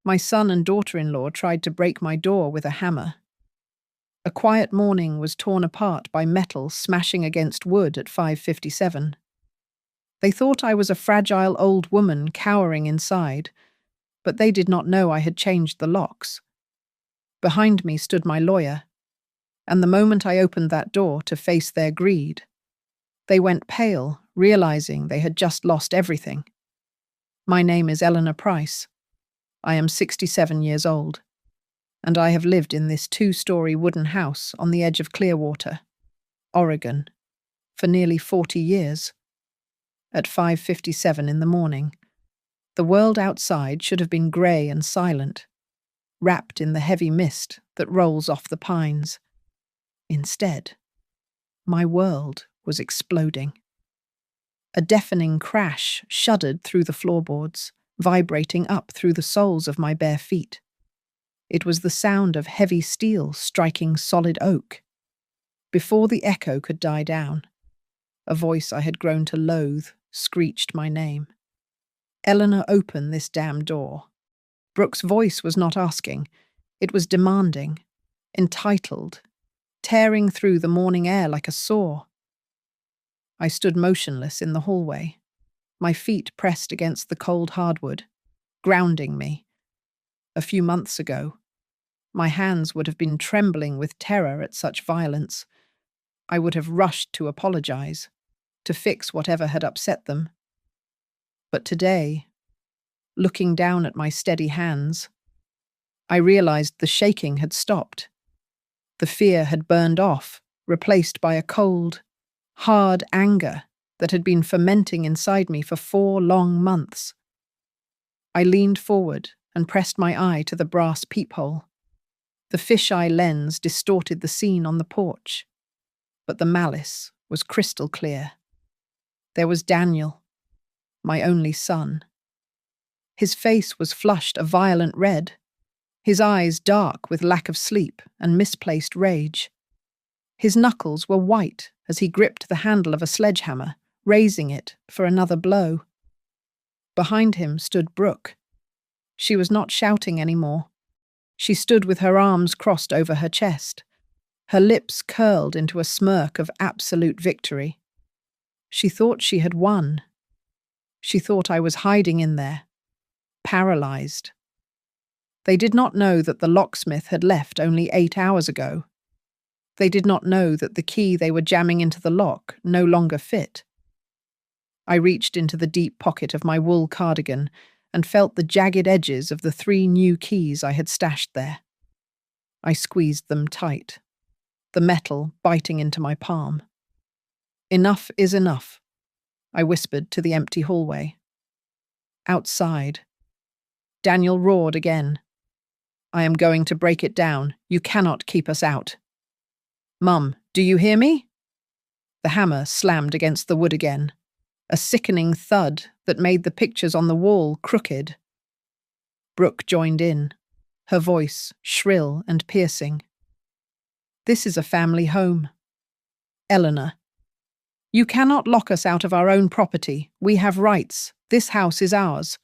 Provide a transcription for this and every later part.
My son and daughter-in-law tried to break my door with a hammer. A quiet morning was torn apart by metal smashing against wood at 5:57. They thought I was a fragile old woman cowering inside, but they did not know I had changed the locks. Behind me stood my lawyer, and the moment I opened that door to face their greed, they went pale, realizing they had just lost everything. My name is Eleanor Price. I am 67 years old, and I have lived in this 2-story wooden house on the edge of Clearwater, Oregon, for nearly 40 years. At 5:57 in the morning, the world outside should have been grey and silent, wrapped in the heavy mist that rolls off the pines. Instead, my world was exploding. A deafening crash shuddered through the floorboards, vibrating up through the soles of my bare feet. It was the sound of heavy steel striking solid oak. Before the echo could die down, a voice I had grown to loathe screeched my name. Eleanor, open this damn door. Brooke's voice was not asking. It was demanding, entitled, tearing through the morning air like a saw. I stood motionless in the hallway, my feet pressed against the cold hardwood, grounding me. A few months ago, my hands would have been trembling with terror at such violence. I would have rushed to apologize, to fix whatever had upset them. But today, looking down at my steady hands, I realized the shaking had stopped. The fear had burned off, replaced by a cold, hard anger that had been fermenting inside me for 4 long months. I leaned forward and pressed my eye to the brass peephole. The fisheye lens distorted the scene on the porch, but the malice was crystal clear. There was Daniel, my only son. His face was flushed a violent red, his eyes dark with lack of sleep and misplaced rage. His knuckles were white as he gripped the handle of a sledgehammer, raising it for another blow. Behind him stood Brooke. She was not shouting anymore. She stood with her arms crossed over her chest, her lips curled into a smirk of absolute victory. She thought she had won. She thought I was hiding in there, paralyzed. They did not know that the locksmith had left only 8 hours ago. They did not know that the key they were jamming into the lock no longer fit. I reached into the deep pocket of my wool cardigan and felt the jagged edges of the 3 new keys I had stashed there. I squeezed them tight, the metal biting into my palm. Enough is enough, I whispered to the empty hallway. Outside, Daniel roared again. I am going to break it down. You cannot keep us out. Mum, do you hear me? The hammer slammed against the wood again, a sickening thud that made the pictures on the wall crooked. Brooke joined in, her voice shrill and piercing. This is a family home. Eleanor, you cannot lock us out of our own property. We have rights. This house is ours.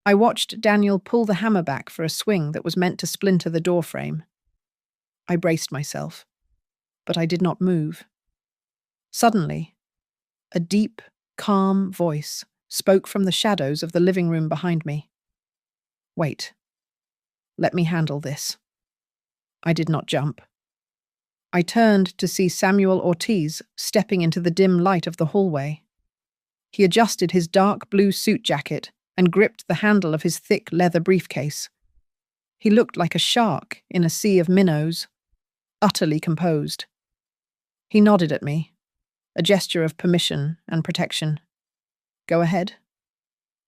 I watched Daniel pull the hammer back for a swing that was meant to splinter the doorframe. I braced myself, but I did not move. Suddenly, a deep, calm voice spoke from the shadows of the living room behind me. Wait. Let me handle this. I did not jump. I turned to see Samuel Ortiz stepping into the dim light of the hallway. He adjusted his dark blue suit jacket and gripped the handle of his thick leather briefcase. He looked like a shark in a sea of minnows, utterly composed. He nodded at me, a gesture of permission and protection. Go ahead.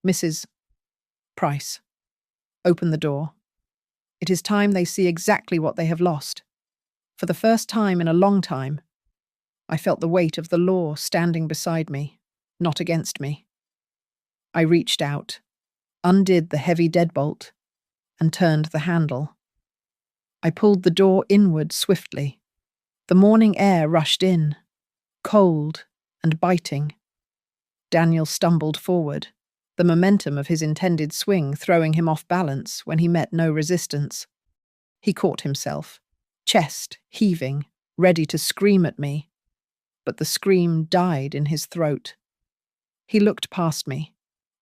Mrs. Price, open the door. It is time they see exactly what they have lost. For the first time in a long time, I felt the weight of the law standing beside me, not against me. I reached out, undid the heavy deadbolt, and turned the handle. I pulled the door inward swiftly. The morning air rushed in, cold and biting. Daniel stumbled forward, the momentum of his intended swing throwing him off balance when he met no resistance. He caught himself, chest heaving, ready to scream at me, but the scream died in his throat. He looked past me,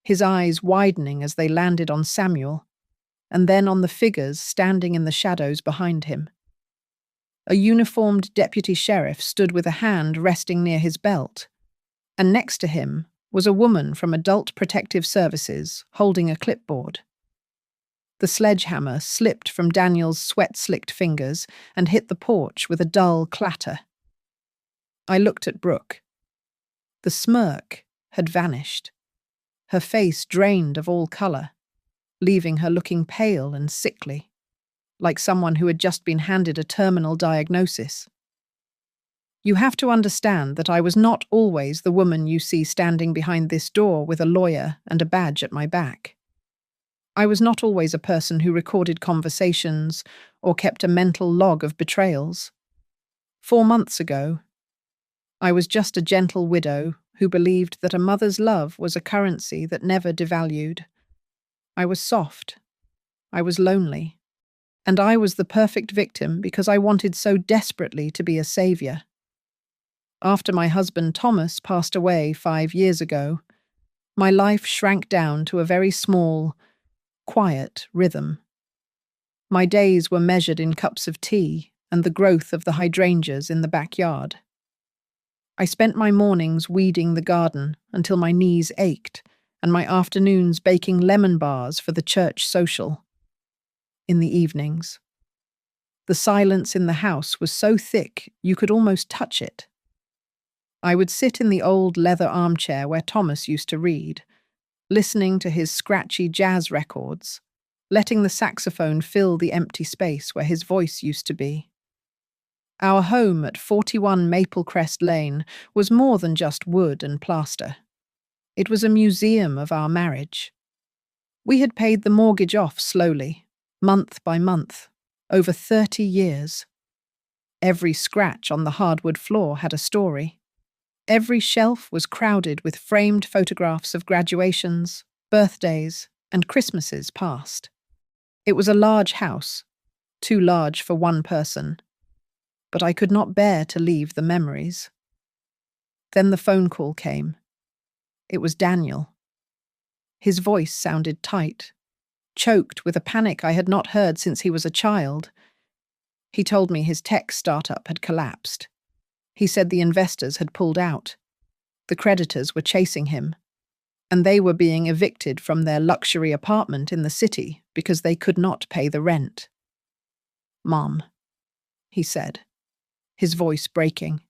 his eyes widening as they landed on Samuel, and then on the figures standing in the shadows behind him. A uniformed deputy sheriff stood with a hand resting near his belt, and next to him was a woman from Adult Protective Services holding a clipboard. The sledgehammer slipped from Daniel's sweat-slicked fingers and hit the porch with a dull clatter. I looked at Brooke. The smirk had vanished, her face drained of all colour, leaving her looking pale and sickly, like someone who had just been handed a terminal diagnosis. You have to understand that I was not always the woman you see standing behind this door with a lawyer and a badge at my back. I was not always a person who recorded conversations or kept a mental log of betrayals. 4 months ago, I was just a gentle widow who believed that a mother's love was a currency that never devalued. I was soft. I was lonely. And I was the perfect victim because I wanted so desperately to be a savior. After my husband Thomas passed away 5 years ago, my life shrank down to a very small, quiet rhythm. My days were measured in cups of tea and the growth of the hydrangeas in the backyard. I spent my mornings weeding the garden until my knees ached, and my afternoons baking lemon bars for the church social. In the evenings, the silence in the house was so thick you could almost touch it. I would sit in the old leather armchair where Thomas used to read, listening to his scratchy jazz records, letting the saxophone fill the empty space where his voice used to be. Our home at 41 Maplecrest Lane was more than just wood and plaster. It was a museum of our marriage. We had paid the mortgage off slowly, month by month, over 30 years. Every scratch on the hardwood floor had a story. Every shelf was crowded with framed photographs of graduations, birthdays, and Christmases past. It was a large house, too large for one person, but I could not bear to leave the memories. Then the phone call came. It was Daniel. His voice sounded tight, choked with a panic I had not heard since he was a child. He told me his tech startup had collapsed. He said the investors had pulled out. The creditors were chasing him, and they were being evicted from their luxury apartment in the city because they could not pay the rent. "Mom," he said, his voice breaking,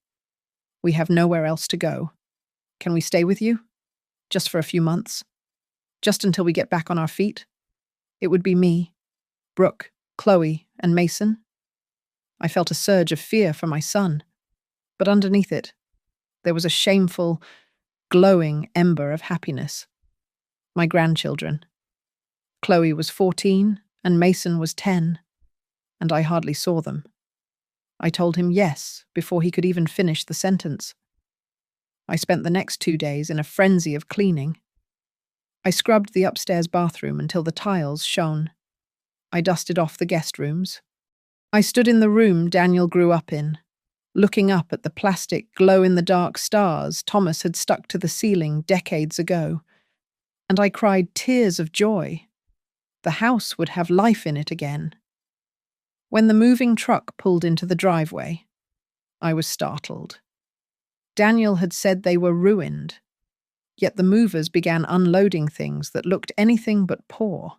"we have nowhere else to go. Can we stay with you? Just for a few months? Just until we get back on our feet? It would be me, Brooke, Chloe, and Mason." I felt a surge of fear for my son, but underneath it, there was a shameful, glowing ember of happiness. My grandchildren. Chloe was 14 and Mason was 10, and I hardly saw them. I told him yes before he could even finish the sentence. I spent the next 2 days in a frenzy of cleaning. I scrubbed the upstairs bathroom until the tiles shone. I dusted off the guest rooms. I stood in the room Daniel grew up in, looking up at the plastic glow-in-the-dark stars Thomas had stuck to the ceiling decades ago, and I cried tears of joy. The house would have life in it again. When the moving truck pulled into the driveway, I was startled. Daniel had said they were ruined, yet the movers began unloading things that looked anything but poor.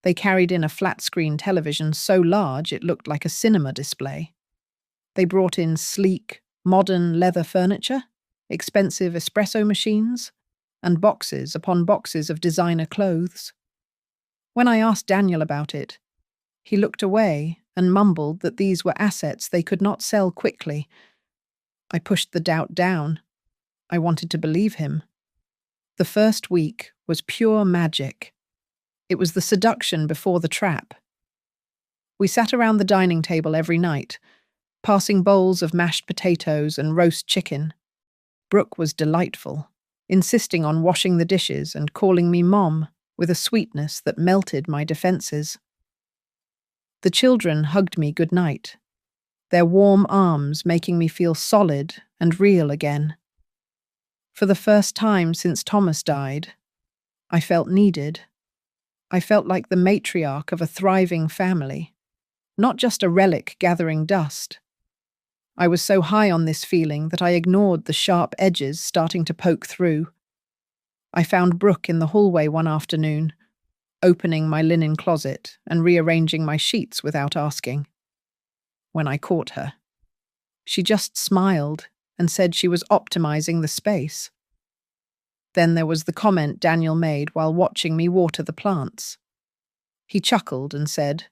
They carried in a flat-screen television so large it looked like a cinema display. They brought in sleek, modern leather furniture, expensive espresso machines, and boxes upon boxes of designer clothes. When I asked Daniel about it, he looked away and mumbled that these were assets they could not sell quickly. I pushed the doubt down. I wanted to believe him. The first week was pure magic. It was the seduction before the trap. We sat around the dining table every night, passing bowls of mashed potatoes and roast chicken. Brooke was delightful. insisting on washing the dishes and calling me Mom with a sweetness that melted my defenses. The children hugged me goodnight, their warm arms making me feel solid and real again. For the first time since Thomas died, I felt needed. I felt like the matriarch of a thriving family, not just a relic gathering dust. I was so high on this feeling that I ignored the sharp edges starting to poke through. I found Brooke in the hallway one afternoon, opening my linen closet and rearranging my sheets without asking. When I caught her, she just smiled and said she was optimizing the space. Then there was the comment Daniel made while watching me water the plants. He chuckled and said,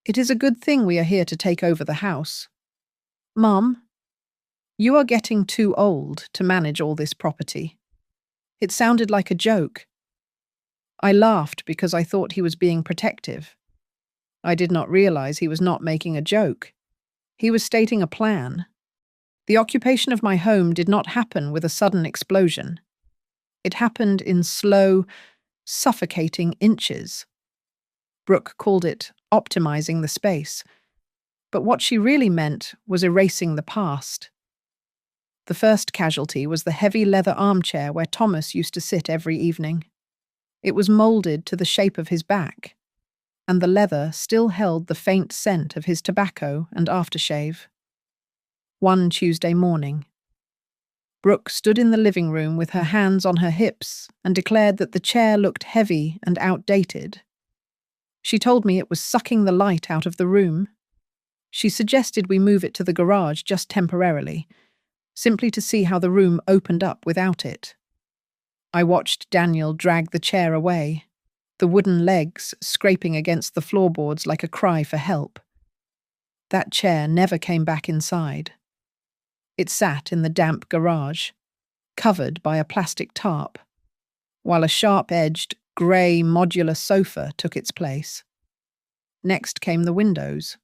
"It is a good thing we are here to take over the house. Mum, you are getting too old to manage all this property." It sounded like a joke. I laughed because I thought he was being protective. I did not realize he was not making a joke. He was stating a plan. The occupation of my home did not happen with a sudden explosion. It happened in slow, suffocating inches. Brooke called it optimizing the space, but what she really meant was erasing the past. The first casualty was the heavy leather armchair where Thomas used to sit every evening. It was molded to the shape of his back, and the leather still held the faint scent of his tobacco and aftershave. One Tuesday morning, Brooke stood in the living room with her hands on her hips and declared that the chair looked heavy and outdated. She told me it was sucking the light out of the room. She suggested we move it to the garage just temporarily, simply to see how the room opened up without it. I watched Daniel drag the chair away, the wooden legs scraping against the floorboards like a cry for help. That chair never came back inside. It sat in the damp garage, covered by a plastic tarp, while a sharp-edged, grey modular sofa took its place. Next came the windows.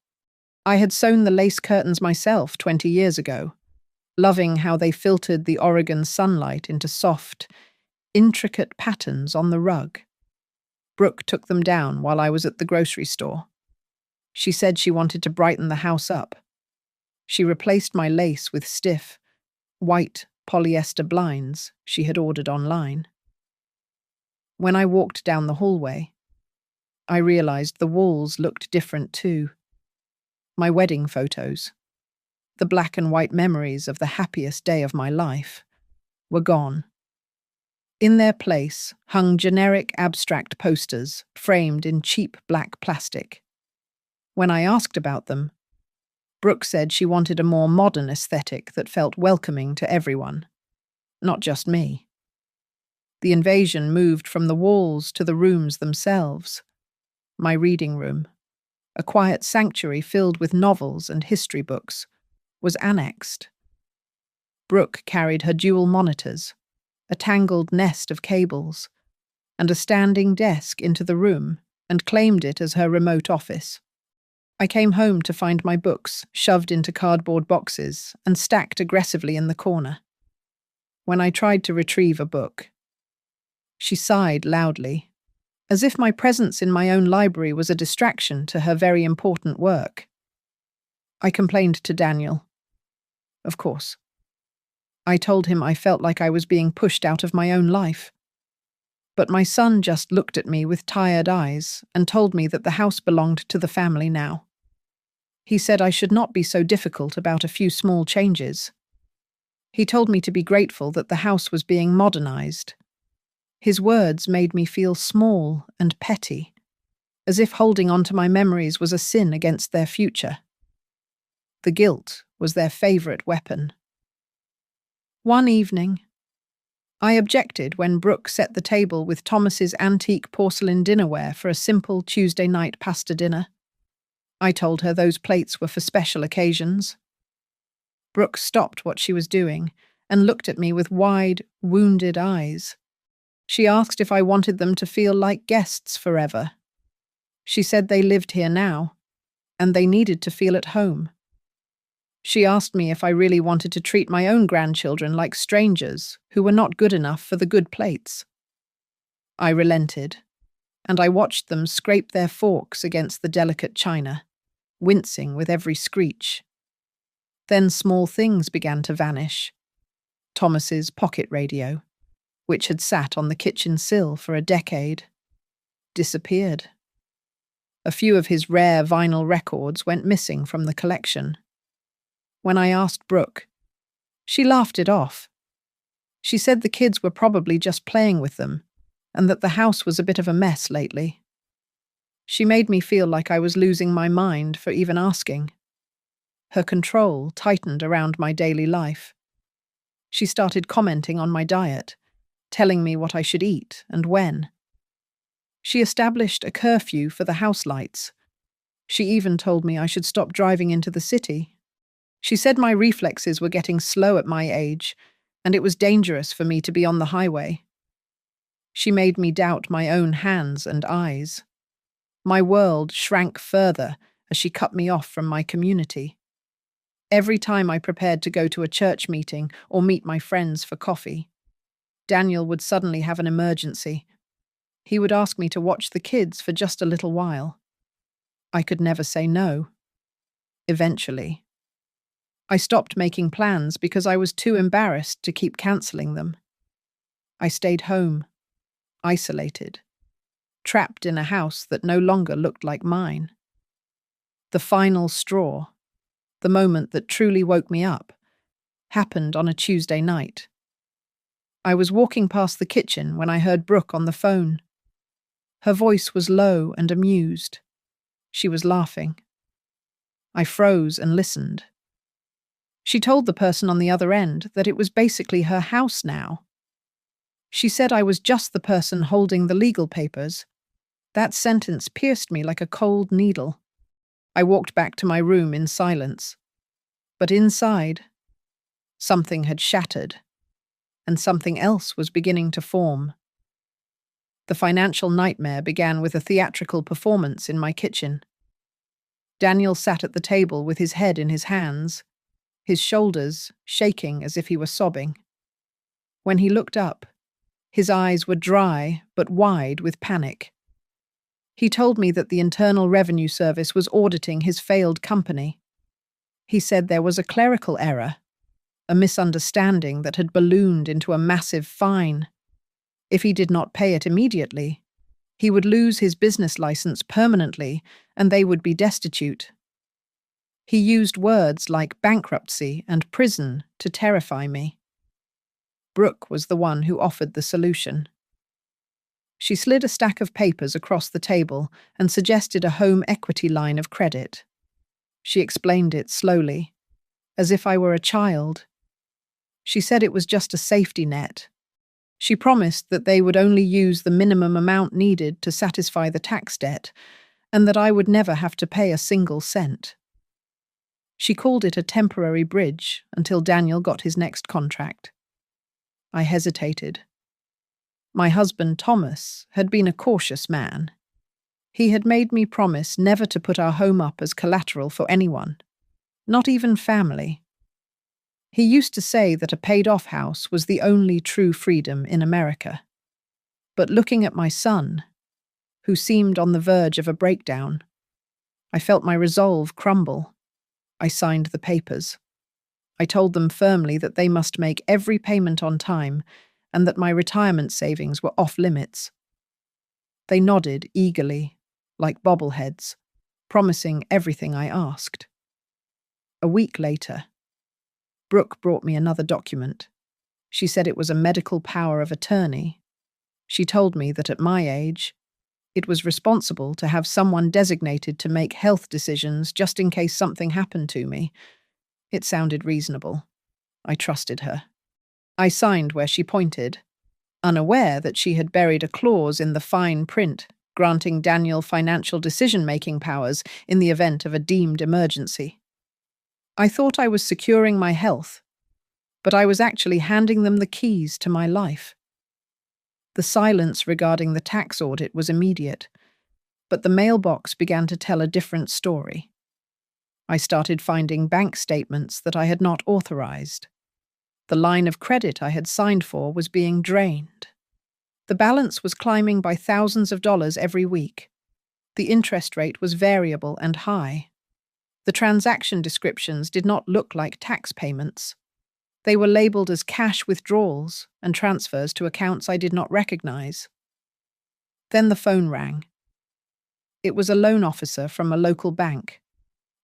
I had sewn the lace curtains myself 20 years ago, loving how they filtered the Oregon sunlight into soft, intricate patterns on the rug. Brooke took them down while I was at the grocery store. She said she wanted to brighten the house up. She replaced my lace with stiff, white polyester blinds she had ordered online. When I walked down the hallway, I realized the walls looked different too. My wedding photos, the black and white memories of the happiest day of my life, were gone. In their place hung generic abstract posters framed in cheap black plastic. When I asked about them, Brooke said she wanted a more modern aesthetic that felt welcoming to everyone, not just me. The invasion moved from the walls to the rooms themselves. My reading room, a quiet sanctuary filled with novels and history books, was annexed. Brooke carried her dual monitors, a tangled nest of cables, and a standing desk into the room and claimed it as her remote office. I came home to find my books shoved into cardboard boxes and stacked aggressively in the corner. When I tried to retrieve a book, she sighed loudly, as if my presence in my own library was a distraction to her very important work. I complained to Daniel. Of course. I told him I felt like I was being pushed out of my own life. But my son just looked at me with tired eyes and told me that the house belonged to the family now. He said I should not be so difficult about a few small changes. He told me to be grateful that the house was being modernized. His words made me feel small and petty, as if holding on to my memories was a sin against their future. The guilt was their favorite weapon. One evening, I objected when Brooke set the table with Thomas's antique porcelain dinnerware for a simple Tuesday night pasta dinner. I told her those plates were for special occasions. Brooke stopped what she was doing and looked at me with wide, wounded eyes. She asked if I wanted them to feel like guests forever. She said they lived here now, and they needed to feel at home. She asked me if I really wanted to treat my own grandchildren like strangers who were not good enough for the good plates. I relented, and I watched them scrape their forks against the delicate china, wincing with every screech. Then small things began to vanish. Thomas's pocket radio, which had sat on the kitchen sill for a decade, disappeared. A few of his rare vinyl records went missing from the collection. When I asked Brooke, she laughed it off. She said the kids were probably just playing with them, and that the house was a bit of a mess lately. She made me feel like I was losing my mind for even asking. Her control tightened around my daily life. She started commenting on my diet, telling me what I should eat and when. She established a curfew for the house lights. She even told me I should stop driving into the city. She said my reflexes were getting slow at my age, and it was dangerous for me to be on the highway. She made me doubt my own hands and eyes. My world shrank further as she cut me off from my community. Every time I prepared to go to a church meeting or meet my friends for coffee, Daniel would suddenly have an emergency. He would ask me to watch the kids for just a little while. I could never say no. Eventually, I stopped making plans because I was too embarrassed to keep cancelling them. I stayed home, isolated, trapped in a house that no longer looked like mine. The final straw, the moment that truly woke me up, happened on a Tuesday night. I was walking past the kitchen when I heard Brooke on the phone. Her voice was low and amused. She was laughing. I froze and listened. She told the person on the other end that it was basically her house now. She said I was just the person holding the legal papers. That sentence pierced me like a cold needle. I walked back to my room in silence. But inside, something had shattered, and something else was beginning to form. The financial nightmare began with a theatrical performance in my kitchen. Daniel sat at the table with his head in his hands, his shoulders shaking as if he were sobbing. When he looked up, his eyes were dry but wide with panic. He told me that the Internal Revenue Service was auditing his failed company. He said there was a clerical error, a misunderstanding that had ballooned into a massive fine. If he did not pay it immediately, he would lose his business license permanently and they would be destitute. He used words like bankruptcy and prison to terrify me. Brooke was the one who offered the solution. She slid a stack of papers across the table and suggested a home equity line of credit. She explained it slowly, as if I were a child. She said it was just a safety net. She promised that they would only use the minimum amount needed to satisfy the tax debt, and that I would never have to pay a single cent. She called it a temporary bridge until Daniel got his next contract. I hesitated. My husband, Thomas, had been a cautious man. He had made me promise never to put our home up as collateral for anyone, not even family. He used to say that a paid-off house was the only true freedom in America. But looking at my son, who seemed on the verge of a breakdown, I felt my resolve crumble. I signed the papers. I told them firmly that they must make every payment on time and that my retirement savings were off limits. They nodded eagerly, like bobbleheads, promising everything I asked. A week later, Brooke brought me another document. She said it was a medical power of attorney. She told me that at my age, it was responsible to have someone designated to make health decisions just in case something happened to me. It sounded reasonable. I trusted her. I signed where she pointed, unaware that she had buried a clause in the fine print granting Daniel financial decision-making powers in the event of a deemed emergency. I thought I was securing my health, but I was actually handing them the keys to my life. The silence regarding the tax audit was immediate, but the mailbox began to tell a different story. I started finding bank statements that I had not authorized. The line of credit I had signed for was being drained. The balance was climbing by thousands of dollars every week. The interest rate was variable and high. The transaction descriptions did not look like tax payments. They were labeled as cash withdrawals and transfers to accounts I did not recognize. Then the phone rang. It was a loan officer from a local bank,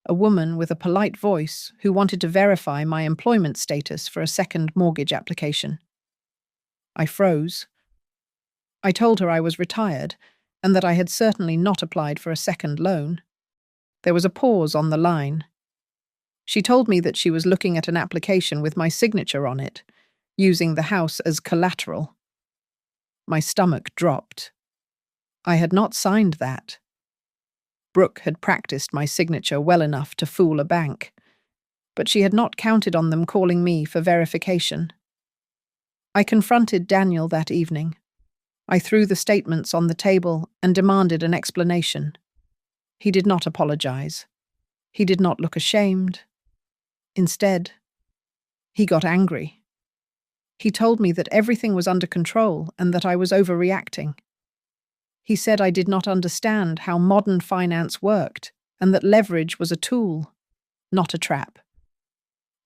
a woman with a polite voice who wanted to verify my employment status for a second mortgage application. I froze. I told her I was retired and that I had certainly not applied for a second loan. There was a pause on the line. She told me that she was looking at an application with my signature on it, using the house as collateral. My stomach dropped. I had not signed that. Brooke had practiced my signature well enough to fool a bank, but she had not counted on them calling me for verification. I confronted Daniel that evening. I threw the statements on the table and demanded an explanation. He did not apologize. He did not look ashamed. Instead, he got angry. He told me that everything was under control and that I was overreacting. He said I did not understand how modern finance worked and that leverage was a tool, not a trap.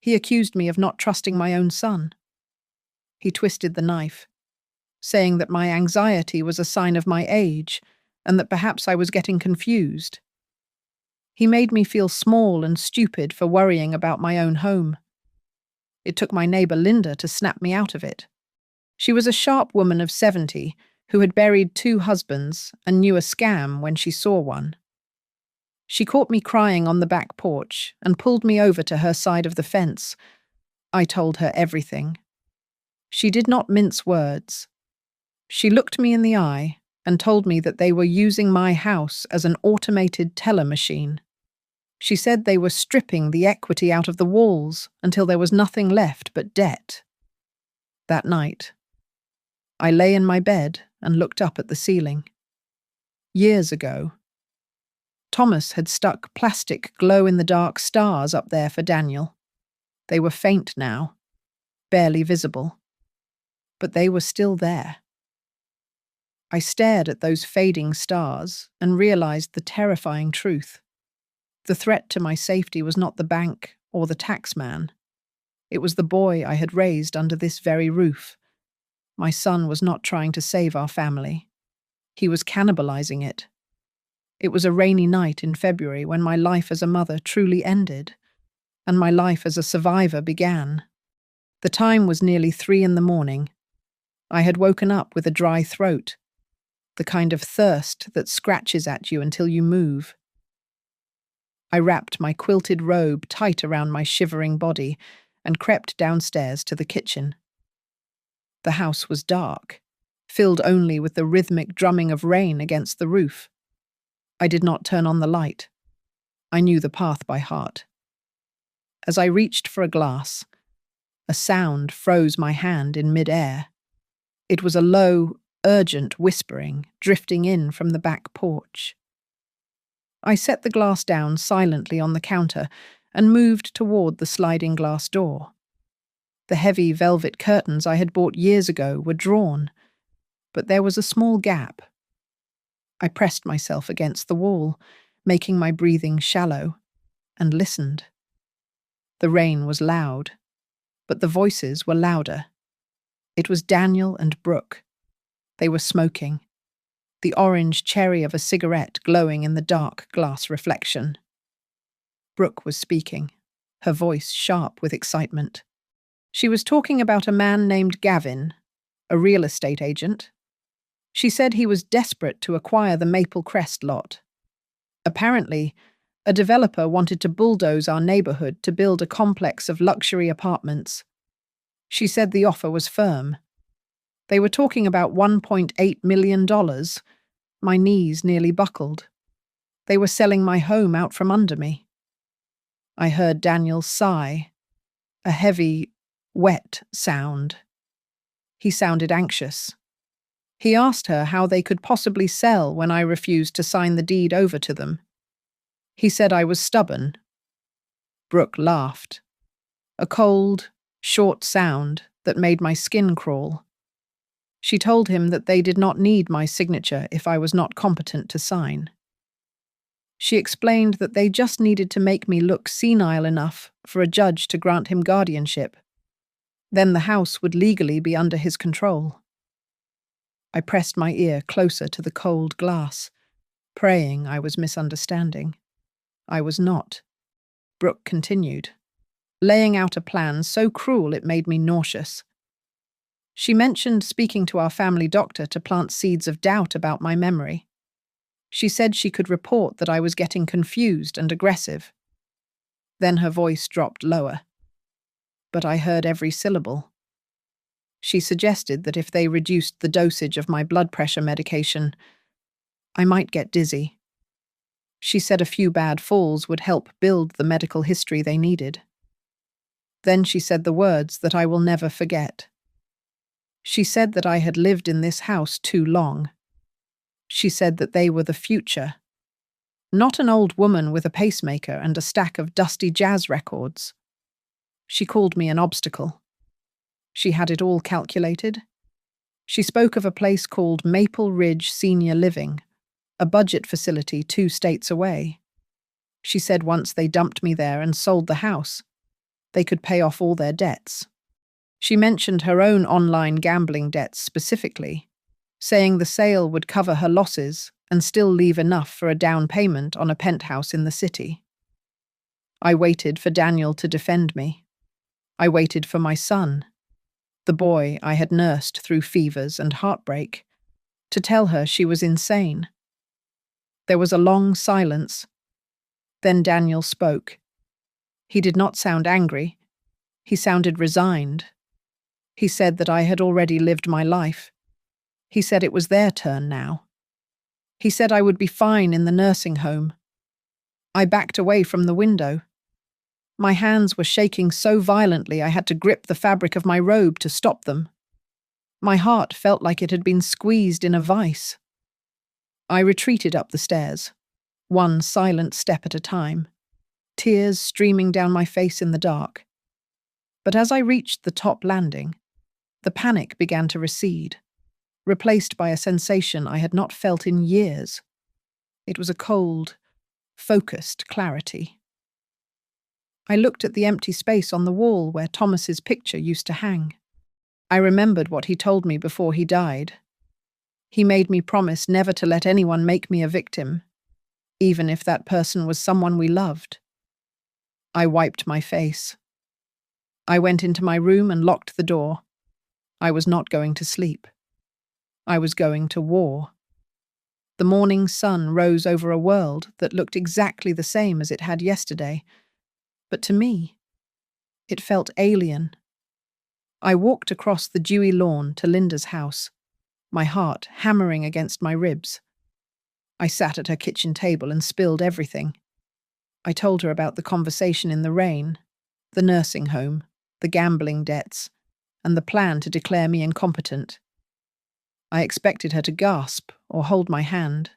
He accused me of not trusting my own son. He twisted the knife, saying that my anxiety was a sign of my age and that perhaps I was getting confused. He made me feel small and stupid for worrying about my own home. It took my neighbor Linda to snap me out of it. She was a sharp woman of 70 who had buried 2 husbands and knew a scam when she saw one. She caught me crying on the back porch and pulled me over to her side of the fence. I told her everything. She did not mince words. She looked me in the eye and told me that they were using my house as an automated teller machine. She said they were stripping the equity out of the walls until there was nothing left but debt. That night, I lay in my bed and looked up at the ceiling. Years ago, Thomas had stuck plastic glow-in-the-dark stars up there for Daniel. They were faint now, barely visible, but they were still there. I stared at those fading stars and realized the terrifying truth. The threat to my safety was not the bank or the tax man. It was the boy I had raised under this very roof. My son was not trying to save our family. He was cannibalizing it. It was a rainy night in February when my life as a mother truly ended, and my life as a survivor began. The time was nearly 3 a.m. I had woken up with a dry throat, the kind of thirst that scratches at you until you move. I wrapped my quilted robe tight around my shivering body and crept downstairs to the kitchen. The house was dark, filled only with the rhythmic drumming of rain against the roof. I did not turn on the light. I knew the path by heart. As I reached for a glass, a sound froze my hand in mid-air. It was a low, urgent whispering drifting in from the back porch. I set the glass down silently on the counter and moved toward the sliding glass door. The heavy velvet curtains I had bought years ago were drawn, but there was a small gap. I pressed myself against the wall, making my breathing shallow, and listened. The rain was loud, but the voices were louder. It was Daniel and Brooke. They were smoking, the orange cherry of a cigarette glowing in the dark glass reflection. Brooke was speaking, her voice sharp with excitement. She was talking about a man named Gavin, a real estate agent. She said he was desperate to acquire the Maple Crest lot. Apparently, a developer wanted to bulldoze our neighborhood to build a complex of luxury apartments. She said the offer was firm. They were talking about $1.8 million. My knees nearly buckled. They were selling my home out from under me. I heard Daniel sigh, a heavy, wet sound. He sounded anxious. He asked her how they could possibly sell when I refused to sign the deed over to them. He said I was stubborn, Brooke laughed. A cold, short sound that made my skin crawl. She told him that they did not need my signature if I was not competent to sign. She explained that they just needed to make me look senile enough for a judge to grant him guardianship. Then the house would legally be under his control. I pressed my ear closer to the cold glass, praying I was misunderstanding. I was not. Brooke continued, laying out a plan so cruel it made me nauseous. She mentioned speaking to our family doctor to plant seeds of doubt about my memory. She said she could report that I was getting confused and aggressive. Then her voice dropped lower. But I heard every syllable. She suggested that if they reduced the dosage of my blood pressure medication, I might get dizzy. She said a few bad falls would help build the medical history they needed. Then she said the words that I will never forget. She said that I had lived in this house too long. She said that they were the future. Not an old woman with a pacemaker and a stack of dusty jazz records. She called me an obstacle. She had it all calculated. She spoke of a place called Maple Ridge Senior Living, a budget facility 2 states away. She said once they dumped me there and sold the house, they could pay off all their debts. She mentioned her own online gambling debts specifically, saying the sale would cover her losses and still leave enough for a down payment on a penthouse in the city. I waited for Daniel to defend me. I waited for my son, the boy I had nursed through fevers and heartbreak, to tell her she was insane. There was a long silence. Then Daniel spoke. He did not sound angry. He sounded resigned. He said that I had already lived my life. He said it was their turn now. He said I would be fine in the nursing home. I backed away from the window. My hands were shaking so violently I had to grip the fabric of my robe to stop them. My heart felt like it had been squeezed in a vice. I retreated up the stairs, one silent step at a time, tears streaming down my face in the dark. But as I reached the top landing, the panic began to recede, replaced by a sensation I had not felt in years. It was a cold, focused clarity. I looked at the empty space on the wall where Thomas's picture used to hang. I remembered what he told me before he died. He made me promise never to let anyone make me a victim, even if that person was someone we loved. I wiped my face. I went into my room and locked the door. I was not going to sleep. I was going to war. The morning sun rose over a world that looked exactly the same as it had yesterday, but to me, it felt alien. I walked across the dewy lawn to Linda's house, my heart hammering against my ribs. I sat at her kitchen table and spilled everything. I told her about the conversation in the rain, the nursing home, the gambling debts, and the plan to declare me incompetent. I expected her to gasp or hold my hand.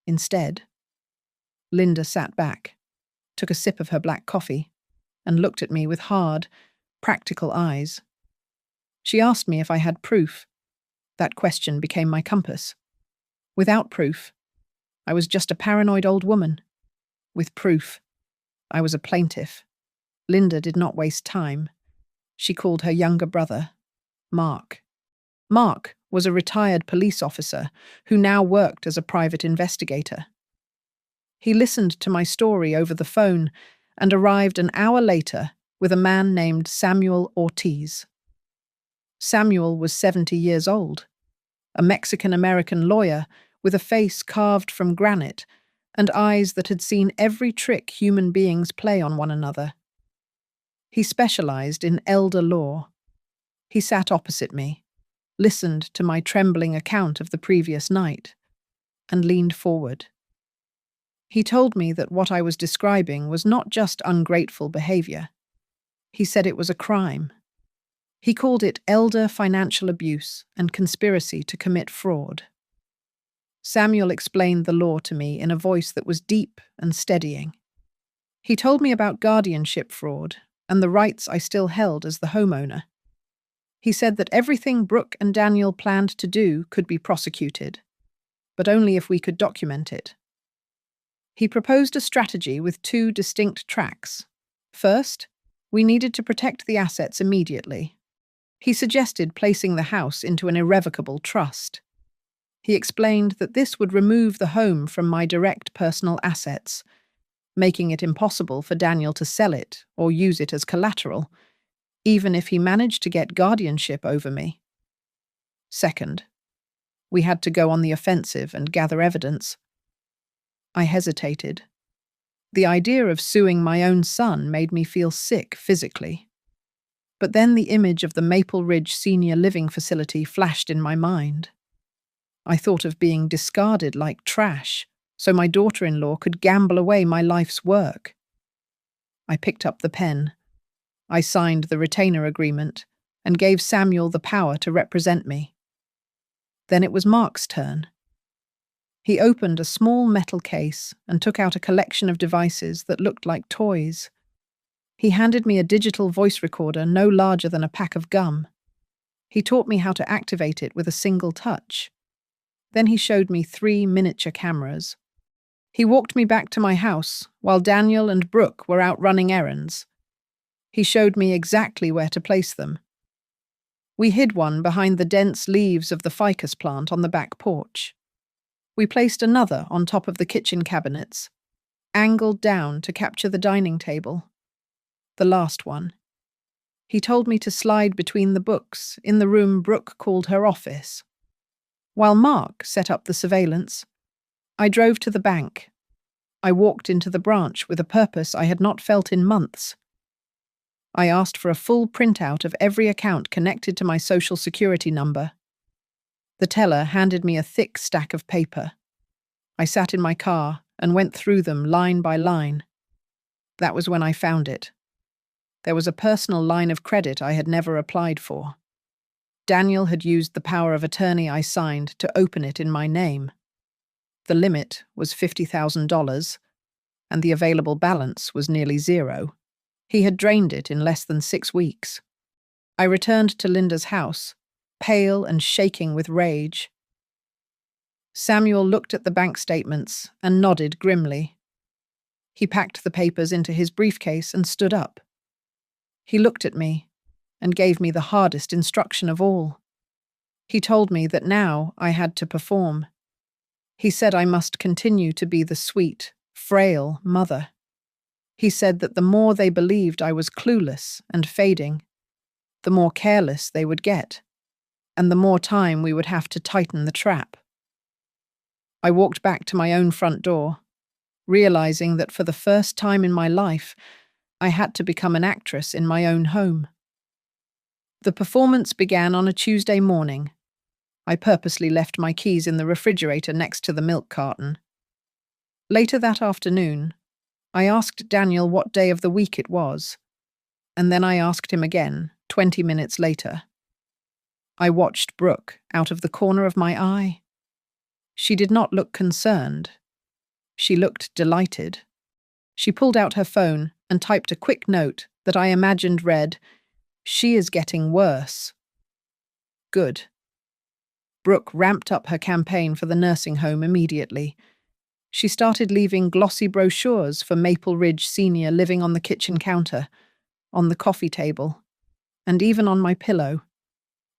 Instead, Linda sat back, took a sip of her black coffee, and looked at me with hard, practical eyes. She asked me if I had proof. That question became my compass. Without proof, I was just a paranoid old woman. With proof, I was a plaintiff. Linda did not waste time. She called her younger brother, Mark. Mark was a retired police officer who now worked as a private investigator. He listened to my story over the phone and arrived an hour later with a man named Samuel Ortiz. Samuel was 70 years old, a Mexican-American lawyer with a face carved from granite and eyes that had seen every trick human beings play on one another. He specialized in elder law. He sat opposite me, listened to my trembling account of the previous night, and leaned forward. He told me that what I was describing was not just ungrateful behavior. He said it was a crime. He called it elder financial abuse and conspiracy to commit fraud. Samuel explained the law to me in a voice that was deep and steadying. He told me about guardianship fraud and the rights I still held as the homeowner. He said that everything Brooke and Daniel planned to do could be prosecuted, but only if we could document it. He proposed a strategy with two distinct tracks. First, we needed to protect the assets immediately. He suggested placing the house into an irrevocable trust. He explained that this would remove the home from my direct personal assets, making it impossible for Daniel to sell it or use it as collateral, even if he managed to get guardianship over me. Second, we had to go on the offensive and gather evidence. I hesitated. The idea of suing my own son made me feel sick physically. But then the image of the Maple Ridge Senior Living Facility flashed in my mind. I thought of being discarded like trash, so my daughter-in-law could gamble away my life's work. I picked up the pen. I signed the retainer agreement and gave Samuel the power to represent me. Then it was Mark's turn. He opened a small metal case and took out a collection of devices that looked like toys. He handed me a digital voice recorder no larger than a pack of gum. He taught me how to activate it with a single touch. Then he showed me 3 miniature cameras. He walked me back to my house while Daniel and Brooke were out running errands. He showed me exactly where to place them. We hid one behind the dense leaves of the ficus plant on the back porch. We placed another on top of the kitchen cabinets, angled down to capture the dining table. The last one. He told me to slide between the books in the room Brooke called her office. While Mark set up the surveillance, I drove to the bank. I walked into the branch with a purpose I had not felt in months. I asked for a full printout of every account connected to my social security number. The teller handed me a thick stack of paper. I sat in my car and went through them line by line. That was when I found it. There was a personal line of credit I had never applied for. Daniel had used the power of attorney I signed to open it in my name. The limit was $50,000, and the available balance was nearly zero. He had drained it in less than 6 weeks. I returned to Linda's house, pale and shaking with rage. Samuel looked at the bank statements and nodded grimly. He packed the papers into his briefcase and stood up. He looked at me and gave me the hardest instruction of all. He told me that now I had to perform. He said I must continue to be the sweet, frail mother. He said that the more they believed I was clueless and fading, the more careless they would get, and the more time we would have to tighten the trap. I walked back to my own front door, realizing that for the first time in my life, I had to become an actress in my own home. The performance began on a Tuesday morning. I purposely left my keys in the refrigerator next to the milk carton. Later that afternoon, I asked Daniel what day of the week it was, and then I asked him again, 20 minutes later. I watched Brooke out of the corner of my eye. She did not look concerned. She looked delighted. She pulled out her phone and typed a quick note that I imagined read, "She is getting worse." Good. Brooke ramped up her campaign for the nursing home immediately. She started leaving glossy brochures for Maple Ridge Senior Living on the kitchen counter, on the coffee table, and even on my pillow.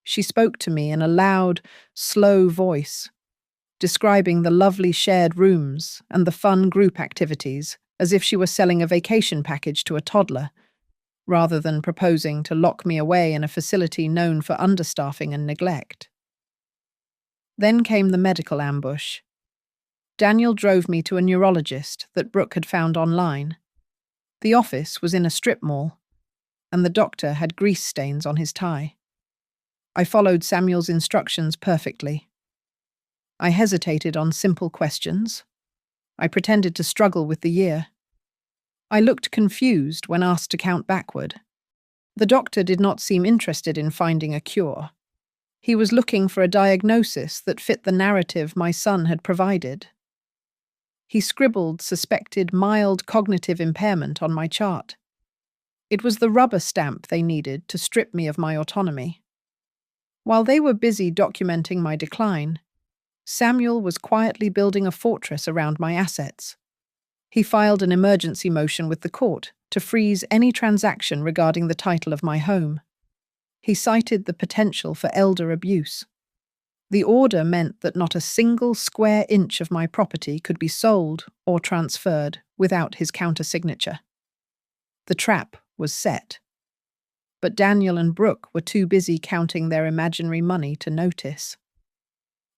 She spoke to me in a loud, slow voice, describing the lovely shared rooms and the fun group activities as if she were selling a vacation package to a toddler, rather than proposing to lock me away in a facility known for understaffing and neglect. Then came the medical ambush. Daniel drove me to a neurologist that Brooke had found online. The office was in a strip mall, and the doctor had grease stains on his tie. I followed Samuel's instructions perfectly. I hesitated on simple questions. I pretended to struggle with the year. I looked confused when asked to count backward. The doctor did not seem interested in finding a cure. He was looking for a diagnosis that fit the narrative my son had provided. He scribbled suspected mild cognitive impairment on my chart. It was the rubber stamp they needed to strip me of my autonomy. While they were busy documenting my decline, Samuel was quietly building a fortress around my assets. He filed an emergency motion with the court to freeze any transaction regarding the title of my home. He cited the potential for elder abuse. The order meant that not a single square inch of my property could be sold or transferred without his countersignature. The trap was set. But Daniel and Brooke were too busy counting their imaginary money to notice.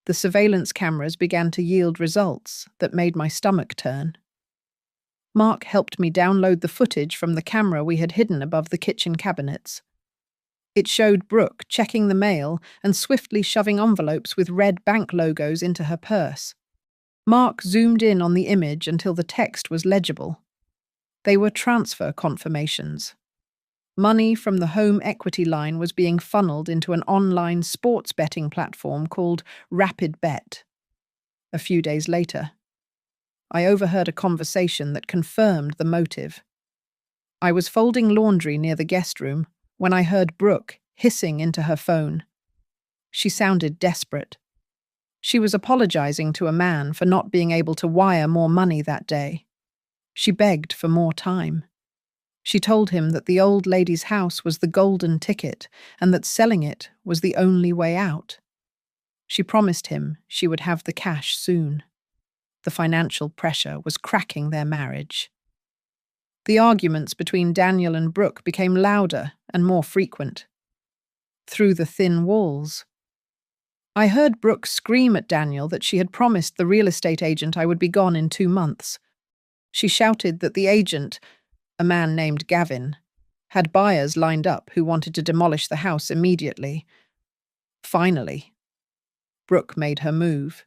The surveillance cameras began to yield results that made my stomach turn. Mark helped me download the footage from the camera we had hidden above the kitchen cabinets. It showed Brooke checking the mail and swiftly shoving envelopes with red bank logos into her purse. Mark zoomed in on the image until the text was legible. They were transfer confirmations. Money from the home equity line was being funneled into an online sports betting platform called Rapid Bet. A few days later, I overheard a conversation that confirmed the motive. I was folding laundry near the guest room when I heard Brooke hissing into her phone. She sounded desperate. She was apologizing to a man for not being able to wire more money that day. She begged for more time. She told him that the old lady's house was the golden ticket and that selling it was the only way out. She promised him she would have the cash soon. The financial pressure was cracking their marriage. The arguments between Daniel and Brooke became louder and more frequent. Through the thin walls, I heard Brooke scream at Daniel that she had promised the real estate agent I would be gone in 2 months. She shouted that the agent, a man named Gavin, had buyers lined up who wanted to demolish the house immediately. Finally, Brooke made her move.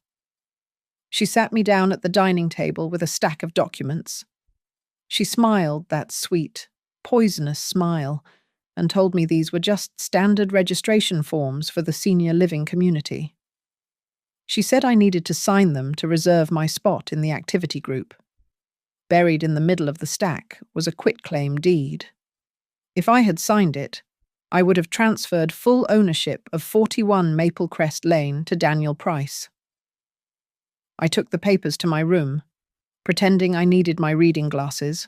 She sat me down at the dining table with a stack of documents. She smiled that sweet, poisonous smile and told me these were just standard registration forms for the senior living community. She said I needed to sign them to reserve my spot in the activity group. Buried in the middle of the stack was a quitclaim deed. If I had signed it, I would have transferred full ownership of 41 Maple Crest Lane to Daniel Price. I took the papers to my room, pretending I needed my reading glasses.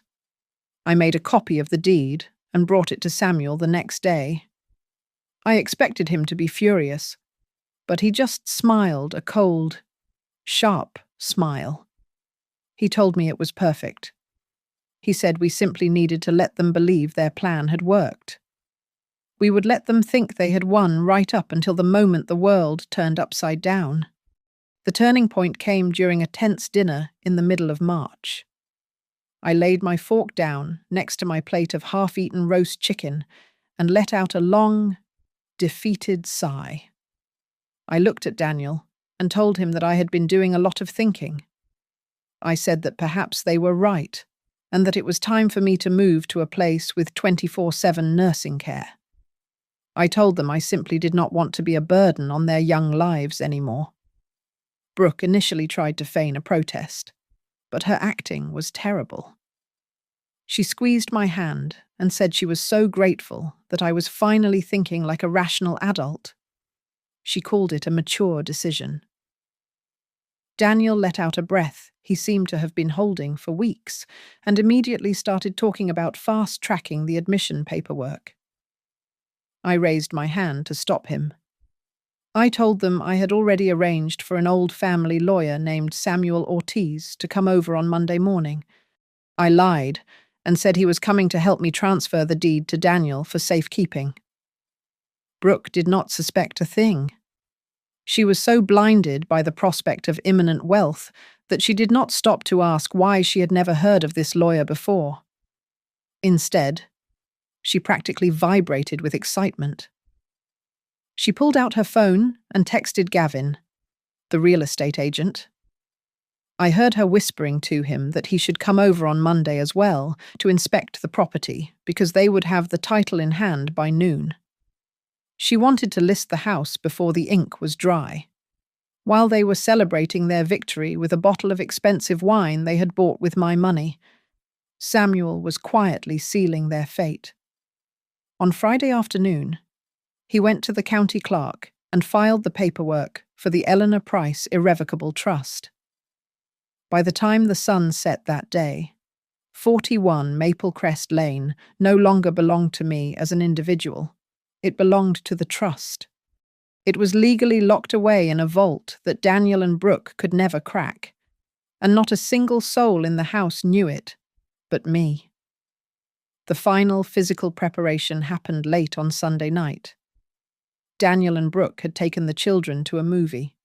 I made a copy of the deed and brought it to Samuel the next day. I expected him to be furious, but he just smiled a cold, sharp smile. He told me it was perfect. He said we simply needed to let them believe their plan had worked. We would let them think they had won right up until the moment the world turned upside down. The turning point came during a tense dinner in the middle of March. I laid my fork down next to my plate of half-eaten roast chicken and let out a long, defeated sigh. I looked at Daniel and told him that I had been doing a lot of thinking. I said that perhaps they were right and that it was time for me to move to a place with 24/7 nursing care. I told them I simply did not want to be a burden on their young lives anymore. Brooke initially tried to feign a protest, but her acting was terrible. She squeezed my hand and said she was so grateful that I was finally thinking like a rational adult. She called it a mature decision. Daniel let out a breath he seemed to have been holding for weeks and immediately started talking about fast-tracking the admission paperwork. I raised my hand to stop him. I told them I had already arranged for an old family lawyer named Samuel Ortiz to come over on Monday morning. I lied and said he was coming to help me transfer the deed to Daniel for safekeeping. Brooke did not suspect a thing. She was so blinded by the prospect of imminent wealth that she did not stop to ask why she had never heard of this lawyer before. Instead, she practically vibrated with excitement. She pulled out her phone and texted Gavin, the real estate agent. I heard her whispering to him that he should come over on Monday as well to inspect the property because they would have the title in hand by noon. She wanted to list the house before the ink was dry. while they were celebrating their victory with a bottle of expensive wine they had bought with my money. Samuel was quietly sealing their fate. On Friday afternoon, he went to the county clerk and filed the paperwork for the Eleanor Price Irrevocable Trust. By the time the sun set that day, 41 Maple Crest Lane no longer belonged to me as an individual. It belonged to the trust. It was legally locked away in a vault that Daniel and Brooke could never crack, and not a single soul in the house knew it, but me. The final physical preparation happened late on Sunday night. Daniel and Brooke had taken the children to a movie,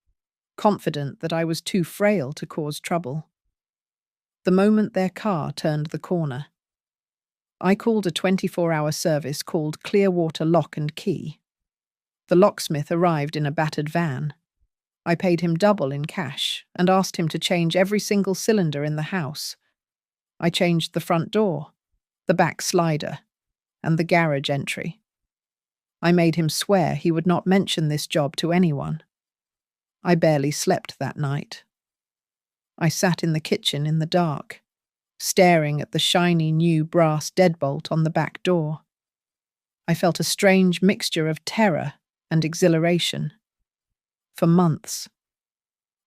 confident that I was too frail to cause trouble. The moment their car turned the corner, I called a 24-hour service called Clearwater Lock and Key. The locksmith arrived in a battered van. I paid him double in cash and asked him to change every single cylinder in the house. I changed the front door, the back slider, and the garage entry. I made him swear he would not mention this job to anyone. I barely slept that night. I sat in the kitchen in the dark, staring at the shiny new brass deadbolt on the back door. I felt a strange mixture of terror and exhilaration. For months,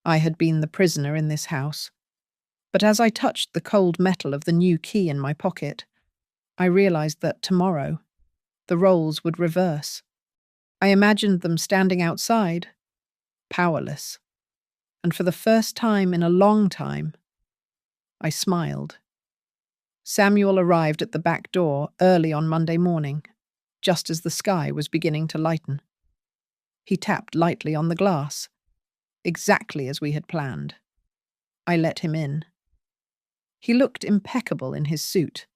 I had been the prisoner in this house, but as I touched the cold metal of the new key in my pocket, I realized that tomorrow, the roles would reverse. I imagined them standing outside, powerless, and for the first time in a long time, I smiled. Samuel arrived at the back door early on Monday morning, just as the sky was beginning to lighten. He tapped lightly on the glass, exactly as we had planned. I let him in. He looked impeccable in his suit,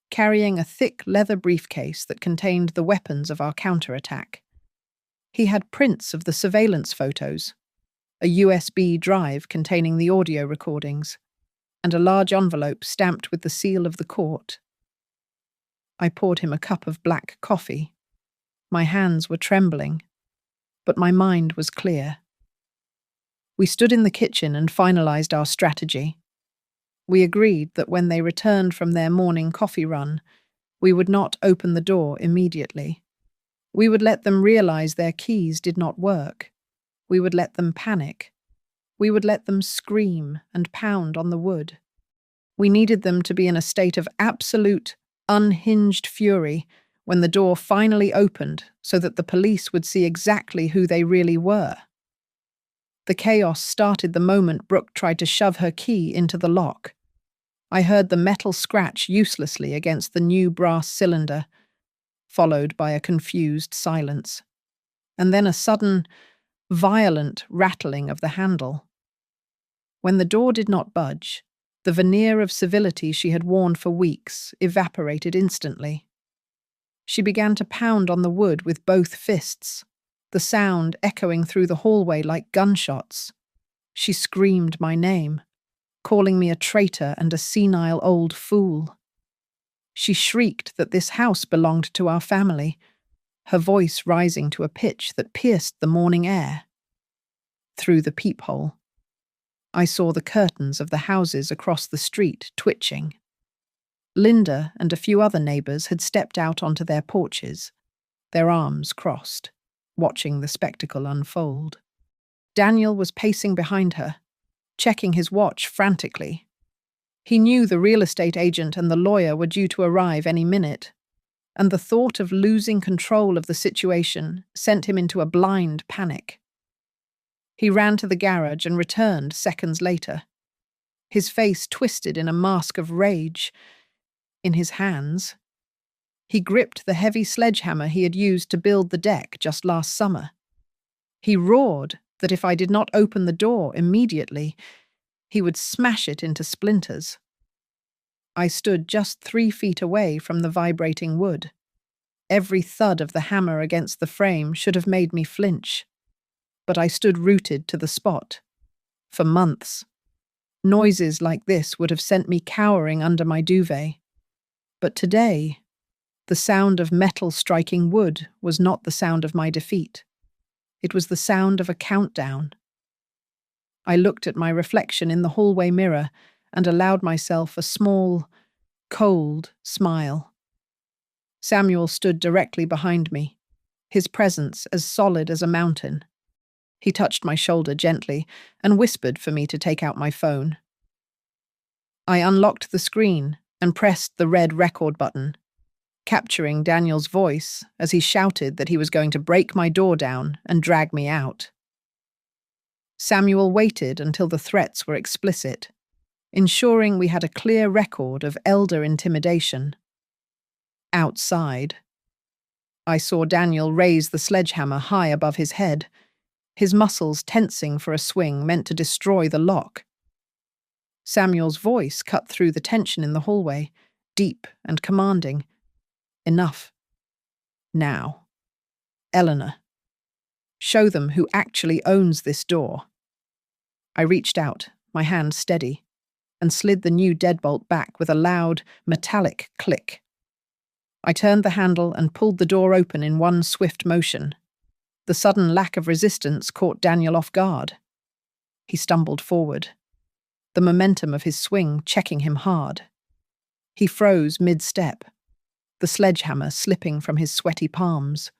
carrying a thick leather briefcase that contained the weapons of our counterattack. He had prints of the surveillance photos, a USB drive containing the audio recordings, and a large envelope stamped with the seal of the court. I poured him a cup of black coffee. My hands were trembling, but my mind was clear. We stood in the kitchen and finalized our strategy. We agreed that when they returned from their morning coffee run, we would not open the door immediately. We would let them realize their keys did not work. We would let them panic. We would let them scream and pound on the wood. We needed them to be in a state of absolute, unhinged fury when the door finally opened so that the police would see exactly who they really were. The chaos started the moment Brooke tried to shove her key into the lock. I heard the metal scratch uselessly against the new brass cylinder, followed by a confused silence, and then a sudden, violent rattling of the handle. When the door did not budge, the veneer of civility she had worn for weeks evaporated instantly. She began to pound on the wood with both fists, the sound echoing through the hallway like gunshots. She screamed my name, calling me a traitor and a senile old fool. She shrieked that this house belonged to our family, her voice rising to a pitch that pierced the morning air. Through the peephole, I saw the curtains of the houses across the street twitching. Linda and a few other neighbours had stepped out onto their porches, their arms crossed, watching the spectacle unfold. Daniel was pacing behind her, checking his watch frantically. He knew the real estate agent and the lawyer were due to arrive any minute, and the thought of losing control of the situation sent him into a blind panic. He ran to the garage and returned seconds later, his face twisted in a mask of rage. In his hands, he gripped the heavy sledgehammer he had used to build the deck just last summer. He roared that if I did not open the door immediately, he would smash it into splinters. I stood just 3 feet away from the vibrating wood. Every thud of the hammer against the frame should have made me flinch, but I stood rooted to the spot. For months, noises like this would have sent me cowering under my duvet. But today, the sound of metal striking wood was not the sound of my defeat. It was the sound of a countdown. I looked at my reflection in the hallway mirror and allowed myself a small, cold smile. Samuel stood directly behind me, his presence as solid as a mountain. He touched my shoulder gently and whispered for me to take out my phone. I unlocked the screen and pressed the red record button, capturing Daniel's voice as he shouted that he was going to break my door down and drag me out. Samuel waited until the threats were explicit, ensuring we had a clear record of elder intimidation. Outside, I saw Daniel raise the sledgehammer high above his head, his muscles tensing for a swing meant to destroy the lock. Samuel's voice cut through the tension in the hallway, deep and commanding. Enough. Now. Eleanor. Show them who actually owns this door. I reached out, my hand steady, and slid the new deadbolt back with a loud, metallic click. I turned the handle and pulled the door open in one swift motion. The sudden lack of resistance caught Daniel off guard. He stumbled forward, the momentum of his swing checking him hard. He froze mid-step, the sledgehammer slipping from his sweaty palms.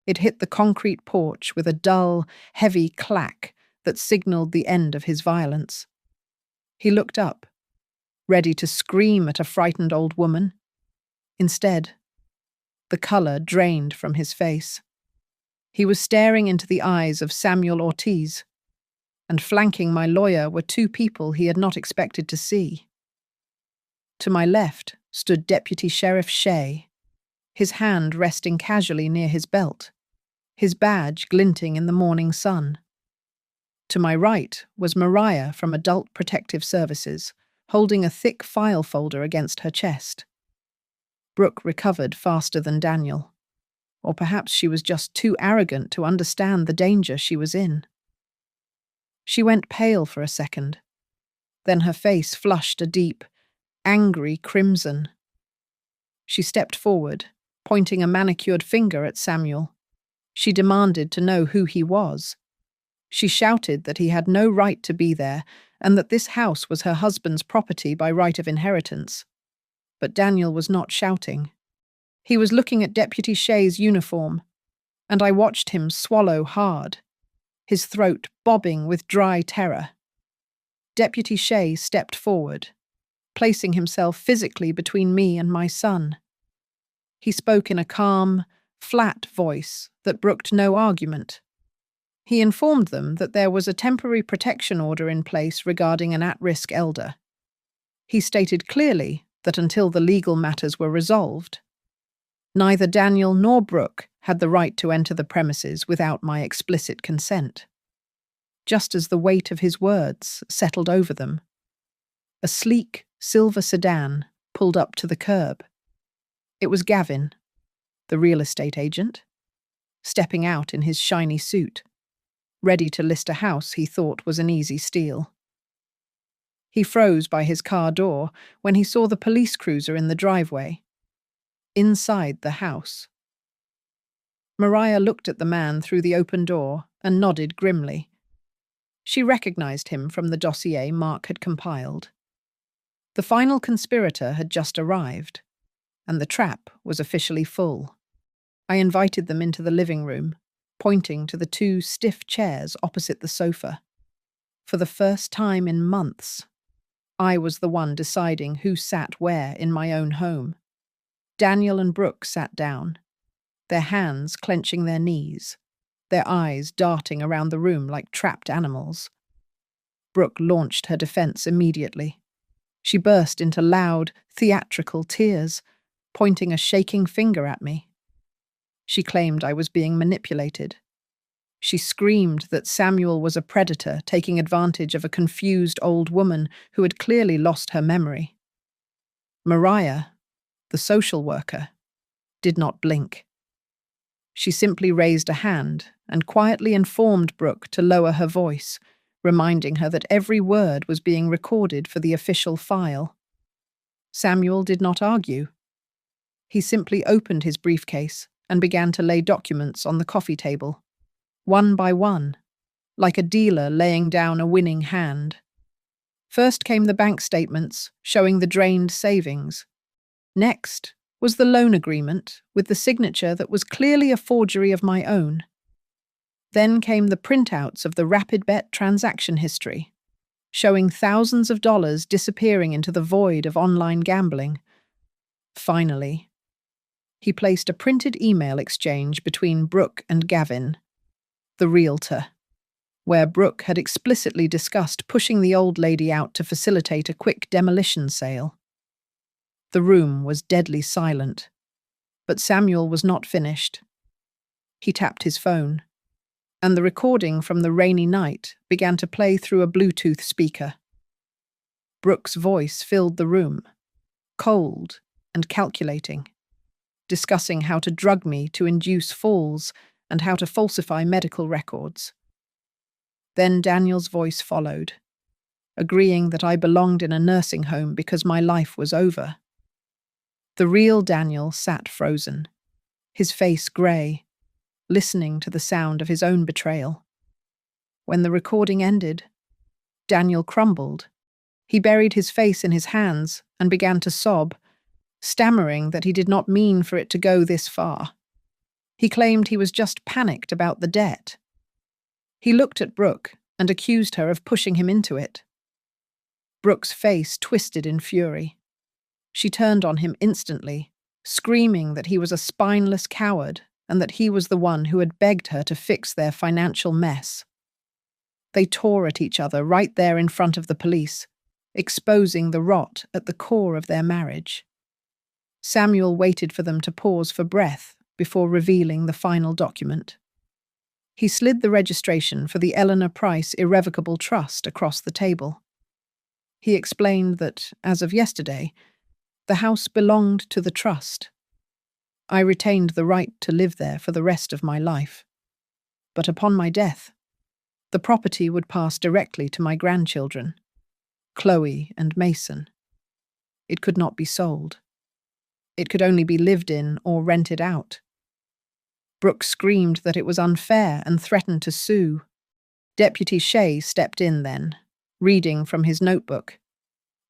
It hit the concrete porch with a dull, heavy clack that signaled the end of his violence. He looked up, ready to scream at a frightened old woman. Instead, the colour drained from his face. He was staring into the eyes of Samuel Ortiz, and flanking my lawyer were two people he had not expected to see. To my left stood Deputy Sheriff Shea, his hand resting casually near his belt, his badge glinting in the morning sun. To my right was Mariah from Adult Protective Services, holding a thick file folder against her chest. Brooke recovered faster than Daniel, or perhaps she was just too arrogant to understand the danger she was in. She went pale for a second, then her face flushed a deep, angry crimson. She stepped forward, pointing a manicured finger at Samuel. She demanded to know who he was. She shouted that he had no right to be there and that this house was her husband's property by right of inheritance. But Daniel was not shouting. He was looking at Deputy Shea's uniform, and I watched him swallow hard, his throat bobbing with dry terror. Deputy Shea stepped forward, placing himself physically between me and my son. He spoke in a calm, flat voice that brooked no argument. He informed them that there was a temporary protection order in place regarding an at-risk elder. He stated clearly that until the legal matters were resolved, neither Daniel nor Brooke had the right to enter the premises without my explicit consent. Just as the weight of his words settled over them, a sleek, silver sedan pulled up to the curb. It was Gavin, the real estate agent, stepping out in his shiny suit, ready to list a house he thought was an easy steal. He froze by his car door when he saw the police cruiser in the driveway, inside the house. Mariah looked at the man through the open door and nodded grimly. She recognized him from the dossier Mark had compiled. The final conspirator had just arrived, and the trap was officially full. I invited them into the living room, pointing to the two stiff chairs opposite the sofa. For the first time in months, I was the one deciding who sat where in my own home. Daniel and Brooke sat down, their hands clenching their knees, their eyes darting around the room like trapped animals. Brooke launched her defense immediately. She burst into loud, theatrical tears, pointing a shaking finger at me. She claimed I was being manipulated. She screamed that Samuel was a predator taking advantage of a confused old woman who had clearly lost her memory. Mariah, the social worker, did not blink. She simply raised a hand and quietly informed Brooke to lower her voice, reminding her that every word was being recorded for the official file. Samuel did not argue. He simply opened his briefcase and began to lay documents on the coffee table, one by one, like a dealer laying down a winning hand. First came the bank statements showing the drained savings. Next was the loan agreement with the signature that was clearly a forgery of my own. Then came the printouts of the Rapid Bet transaction history, showing thousands of dollars disappearing into the void of online gambling. Finally, he placed a printed email exchange between Brooke and Gavin, the realtor, where Brooke had explicitly discussed pushing the old lady out to facilitate a quick demolition sale. The room was deadly silent, but Samuel was not finished. He tapped his phone, and the recording from the rainy night began to play through a Bluetooth speaker. Brooke's voice filled the room, cold and calculating, discussing how to drug me to induce falls and how to falsify medical records. Then Daniel's voice followed, agreeing that I belonged in a nursing home because my life was over. The real Daniel sat frozen, his face grey, listening to the sound of his own betrayal. When the recording ended, Daniel crumbled. He buried his face in his hands and began to sob, stammering that he did not mean for it to go this far. He claimed he was just panicked about the debt. He looked at Brooke and accused her of pushing him into it. Brooke's face twisted in fury. She turned on him instantly, screaming that he was a spineless coward and that he was the one who had begged her to fix their financial mess. They tore at each other right there in front of the police, exposing the rot at the core of their marriage. Samuel waited for them to pause for breath before revealing the final document. He slid the registration for the Eleanor Price Irrevocable Trust across the table. He explained that, as of yesterday, the house belonged to the trust. I retained the right to live there for the rest of my life. But upon my death, the property would pass directly to my grandchildren, Chloe and Mason. It could not be sold. It could only be lived in or rented out. Brooke screamed that it was unfair and threatened to sue. Deputy Shea stepped in then, reading from his notebook.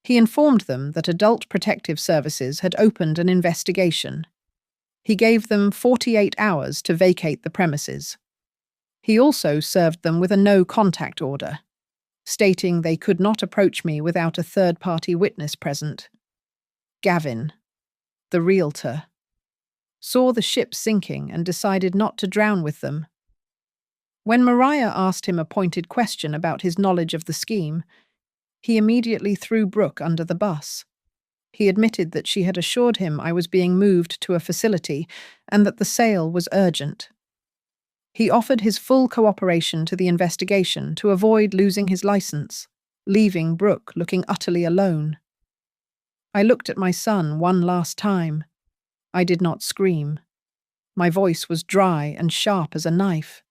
He informed them that Adult Protective Services had opened an investigation. He gave them 48 hours to vacate the premises. He also served them with a no-contact order, stating they could not approach me without a third-party witness present. Gavin, the realtor, saw the ship sinking and decided not to drown with them. When Mariah asked him a pointed question about his knowledge of the scheme, he immediately threw Brooke under the bus. He admitted that she had assured him I was being moved to a facility and that the sale was urgent. He offered his full cooperation to the investigation to avoid losing his license, leaving Brooke looking utterly alone. I looked at my son one last time. I did not scream. My voice was dry and sharp as a knife.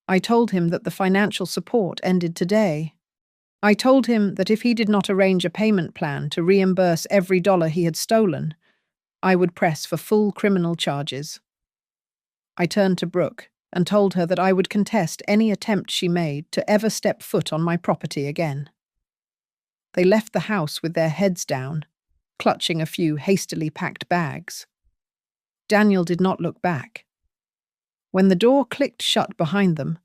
I told him that the financial support ended today. I told him that if he did not arrange a payment plan to reimburse every dollar he had stolen, I would press for full criminal charges. I turned to Brooke and told her that I would contest any attempt she made to ever step foot on my property again. They left the house with their heads down, clutching a few hastily packed bags. Daniel did not look back. When the door clicked shut behind them,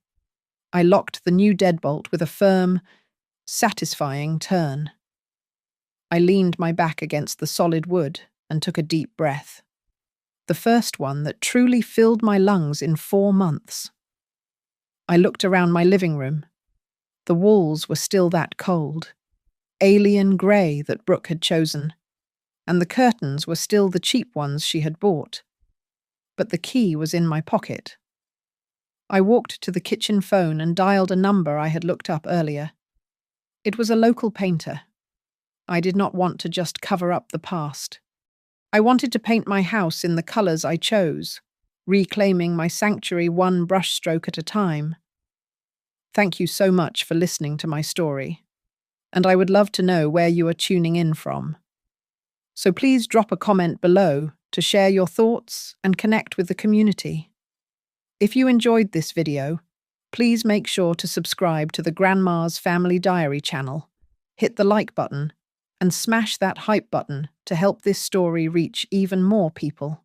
I locked the new deadbolt with a firm, satisfying turn. I leaned my back against the solid wood and took a deep breath. The first one that truly filled my lungs in 4 months. I looked around my living room. The walls were still that cold, alien grey that Brooke had chosen, and the curtains were still the cheap ones she had bought. But the key was in my pocket. I walked to the kitchen phone and dialed a number I had looked up earlier. It was a local painter. I did not want to just cover up the past. I wanted to paint my house in the colours I chose, reclaiming my sanctuary one brushstroke at a time. Thank you so much for listening to my story, and I would love to know where you are tuning in from. So please drop a comment below to share your thoughts and connect with the community. If you enjoyed this video, Please make sure to subscribe to the Grandma's Family Diary channel, hit the like button, and smash that hype button to help this story reach even more people.